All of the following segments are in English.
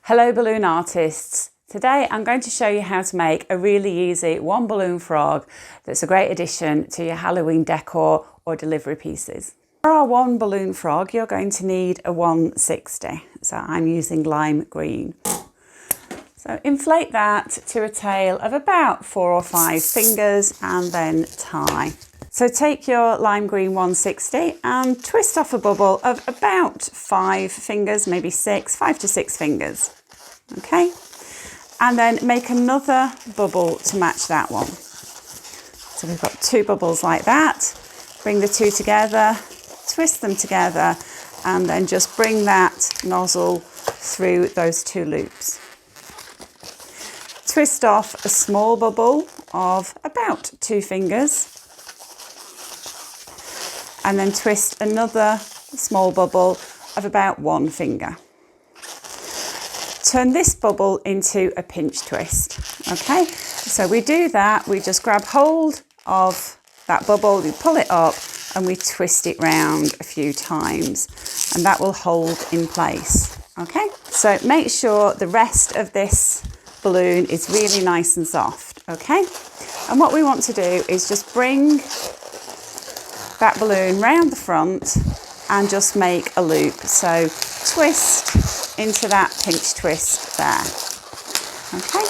Hello balloon artists. Today I'm going to show you how to make a really easy one balloon frog that's a great addition to your Halloween decor or delivery pieces. For our one balloon frog you're going to need a 160, so I'm using lime green. So inflate that to a tail of about 4 or 5 fingers and then tie. So take your lime green 160 and twist off a bubble of about 5 fingers, maybe 5 to 6 fingers. Okay, and then make another bubble to match that one. So we've got 2 bubbles like that. Bring the 2 together, twist them together, and then just bring that nozzle through those 2 loops. Twist off a small bubble of about 2 fingers. And then twist another small bubble of about 1 finger. Turn this bubble into a pinch twist, okay? So we do that, we just grab hold of that bubble, we pull it up and we twist it round a few times and that will hold in place, okay? So make sure the rest of this balloon is really nice and soft, okay? And what we want to do is just bring that balloon round the front and just make a loop. So twist into that pinch twist there. Okay.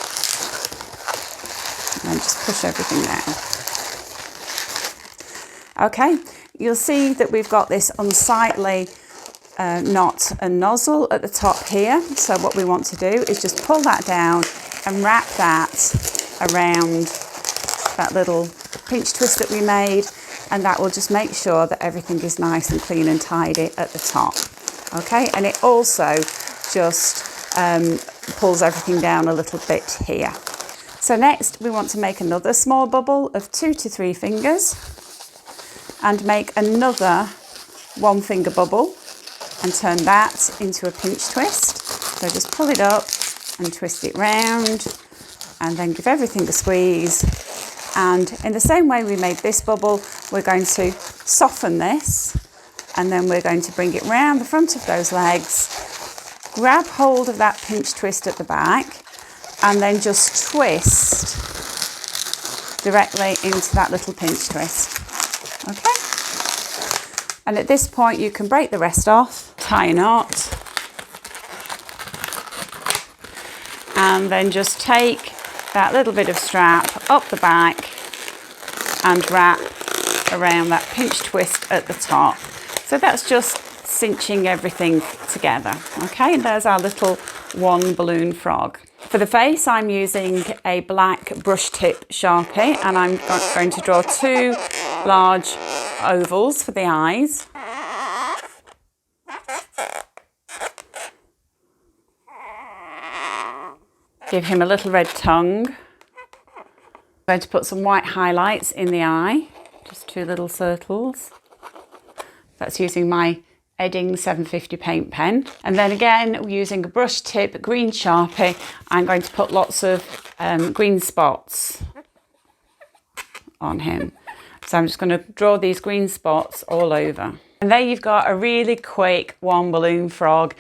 And then just push everything down. Okay, you'll see that we've got this unsightly knot and nozzle at the top here. So what we want to do is just pull that down and wrap that around that little pinch twist that we made. And that will just make sure that everything is nice and clean and tidy at the top. Okay, and it also just pulls everything down a little bit here. So next we want to make another small bubble of 2 to 3 fingers and make another 1 finger bubble and turn that into a pinch twist. So just pull it up and twist it round and then give everything a squeeze. And in the same way we made this bubble, we're going to soften this and then we're going to bring it round the front of those legs, grab hold of that pinch twist at the back and then just twist directly into that little pinch twist. Okay? And at this point you can break the rest off, tie a knot, and then just take that little bit of strap up the back and wrap around that pinch twist at the top. So that's just cinching everything together. Okay, and there's our little one balloon frog. For the face, I'm using a black brush tip Sharpie and I'm going to draw 2 large ovals for the eyes. Give him a little red tongue. I'm going to put some white highlights in the eye, just 2 little circles. That's using my Edding 750 paint pen. And then again, using a brush tip green Sharpie, I'm going to put lots of green spots on him. So I'm just going to draw these green spots all over. And there you've got a really quick one balloon frog